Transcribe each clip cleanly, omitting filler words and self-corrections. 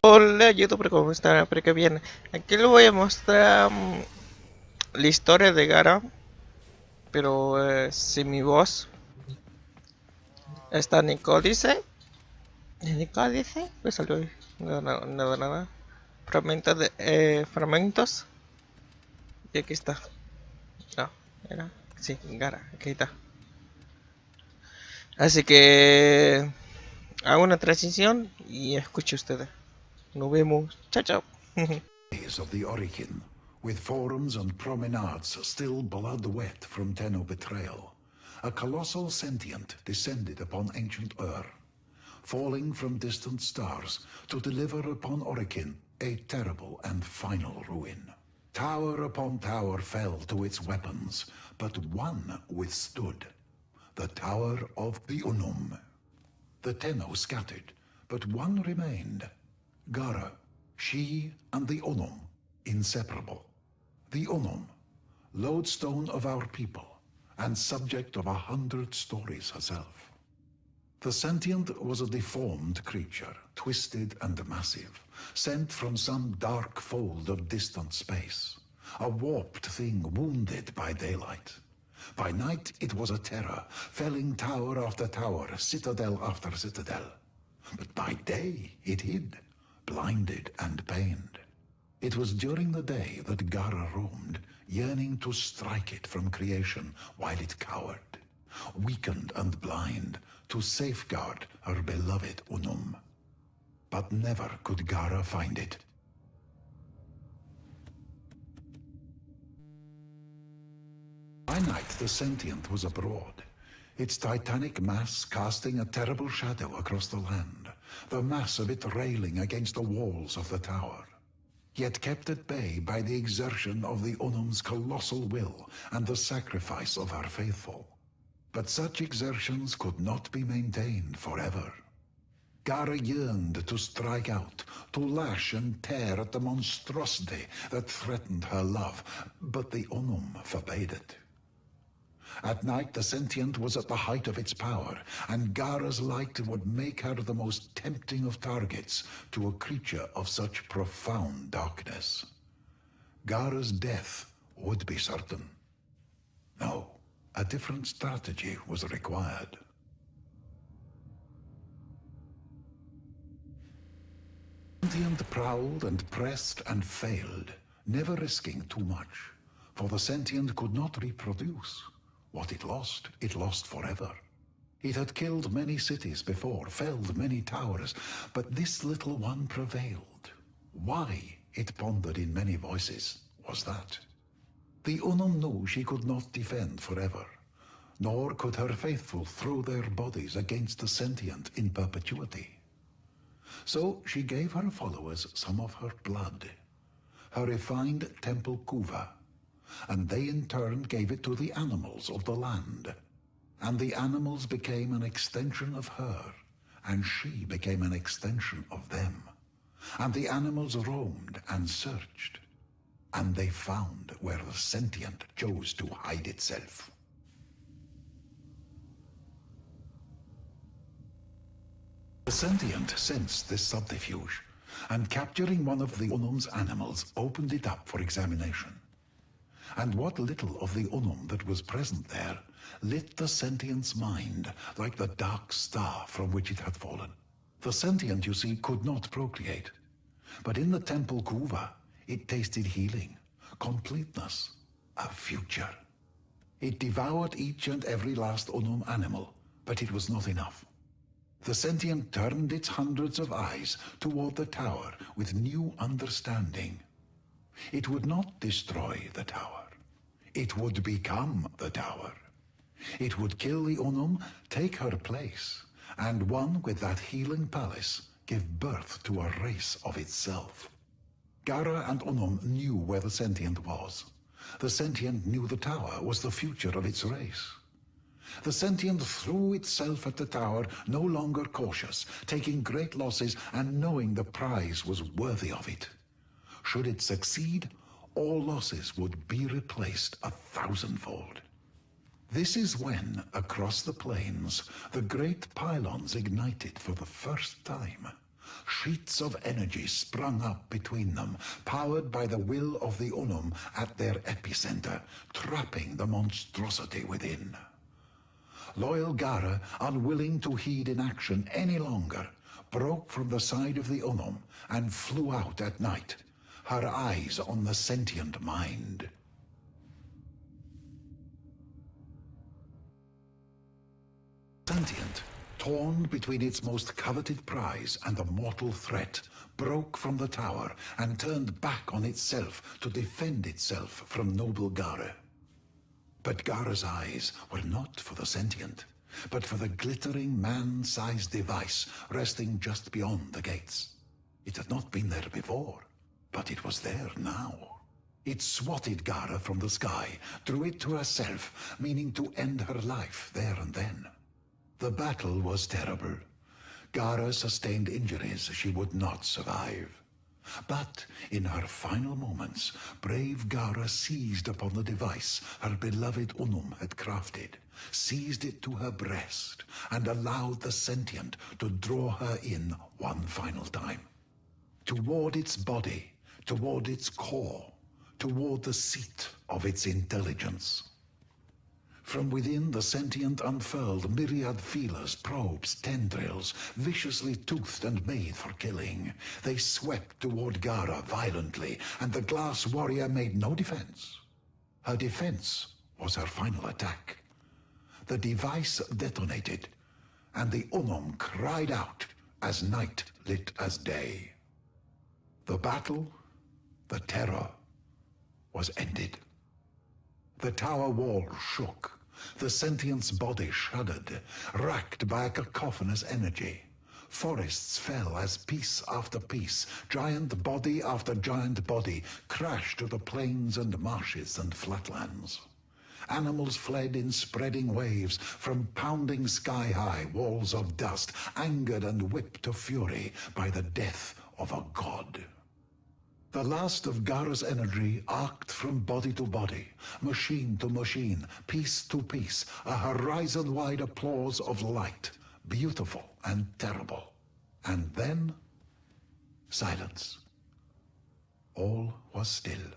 Hola YouTube, ¿cómo están? Espero que bien. Aquí les voy a mostrar la historia de Gara, pero sin mi voz. Está en códice. ¿En el códice? Pues salió. Nada. Fragmentos fragmentos. Y aquí está. No, era. Sí, Gara, aquí está. Así que hago una transición y escuche ustedes. Nos vemos. Chao, chao. Days of the Orichin, with forums and promenades still blood-wet from Tenno betrayal, a colossal sentient descended upon ancient Ur, falling from distant stars to deliver upon Orichin a terrible and final ruin. Tower upon tower fell to its weapons, but one withstood, the Tower of the Unum. The Tenno scattered, but one remained, Gara. She and the Unum, inseparable. The Unum, lodestone of our people, and subject of 100 stories herself. The sentient was a deformed creature, twisted and massive, sent from some dark fold of distant space. A warped thing wounded by daylight. By night it was a terror, felling tower after tower, citadel after citadel. But by day it hid, blinded and pained. It was during the day that Gara roamed, yearning to strike it from creation while it cowered, weakened and blind, to safeguard her beloved Unum. But never could Gara find it. By night the sentient was abroad, its titanic mass casting a terrible shadow across the land, the mass of it railing against the walls of the tower, yet kept at bay by the exertion of the Unum's colossal will and the sacrifice of her faithful. But such exertions could not be maintained forever. Gara yearned to strike out, to lash and tear at the monstrosity that threatened her love, but the Unum forbade it. At night, the sentient was at the height of its power, and Gara's light would make her the most tempting of targets to a creature of such profound darkness. Gara's death would be certain. No, a different strategy was required. The sentient prowled and pressed and failed, never risking too much, for the sentient could not reproduce. What it lost forever. It had killed many cities before, felled many towers, but this little one prevailed. Why, it pondered in many voices, was that? The Unum knew she could not defend forever, nor could her faithful throw their bodies against the sentient in perpetuity. So she gave her followers some of her blood, her refined temple kuva, and they in turn gave it to the animals of the land. And the animals became an extension of her, and she became an extension of them. And the animals roamed and searched, and they found where the sentient chose to hide itself. The sentient sensed this subterfuge, and capturing one of the Unum's animals, opened it up for examination. And what little of the Unum that was present there lit the sentient's mind like the dark star from which it had fallen. The sentient, you see, could not procreate, but in the temple kuva it tasted healing, completeness, a future. It devoured each and every last Unum animal, but it was not enough. The sentient turned its hundreds of eyes toward the tower with new understanding. It would not destroy the tower. It would become the tower. It would kill the Unum, take her place, and one with that healing palace give birth to a race of itself. Gara and Unum knew where the sentient was. The sentient knew the tower was the future of its race. The sentient threw itself at the tower, no longer cautious, taking great losses and knowing the prize was worthy of it. Should it succeed, all losses would be replaced 1,000-fold. This is when, across the plains, the great pylons ignited for the first time, Sheets of energy sprung up between them, powered by the will of the Unum at their epicenter, trapping the monstrosity within. Loyal Gara, unwilling to heed inaction any longer, broke from the side of the Unum and flew out at night, her eyes on the sentient mind. Sentient, torn between its most coveted prize and the mortal threat, broke from the tower and turned back on itself to defend itself from noble Gara. But Gara's eyes were not for the sentient, but for the glittering man-sized device resting just beyond the gates. It had not been there before, but it was there now. It swatted Gara from the sky, drew it to herself, meaning to end her life there and then. The battle was terrible. Gara sustained injuries she would not survive. But in her final moments, brave Gara seized upon the device her beloved Unum had crafted, seized it to her breast, and allowed the sentient to draw her in one final time. Toward its body, toward its core, toward the seat of its intelligence. From within, the sentient unfurled myriad feelers, probes, tendrils, viciously toothed and made for killing. They swept toward Gara violently, and the glass warrior made no defense. Her defense was her final attack. The device detonated, and the Unum cried out as night lit as day. The battle, the terror, was ended. The tower wall shook. The sentient's body shuddered, racked by a cacophonous energy. Forests fell as piece after piece, giant body after giant body, crashed to the plains and marshes and flatlands. Animals fled in spreading waves from pounding sky-high walls of dust, angered and whipped to fury by the death of a god. The last of Gara's energy arced from body to body, machine to machine, piece to piece, a horizon-wide applause of light, beautiful and terrible. And then, silence. All was still.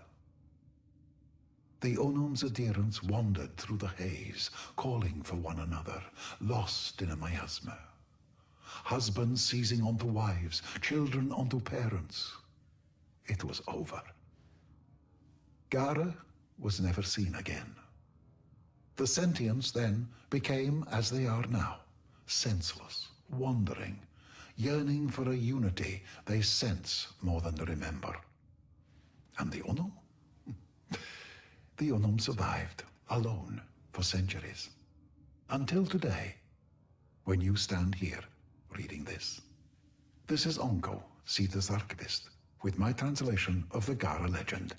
The Unum's adherents wandered through the haze, calling for one another, lost in a miasma. Husbands seizing onto wives, children onto parents. It was over. Gara was never seen again. The sentients then became as they are now, senseless, wandering, yearning for a unity they sense more than remember. And the Unum? The Unum survived, alone, for centuries. Until today, when you stand here, reading this. This is Onko, Sita's archivist, with my translation of the Gara legend.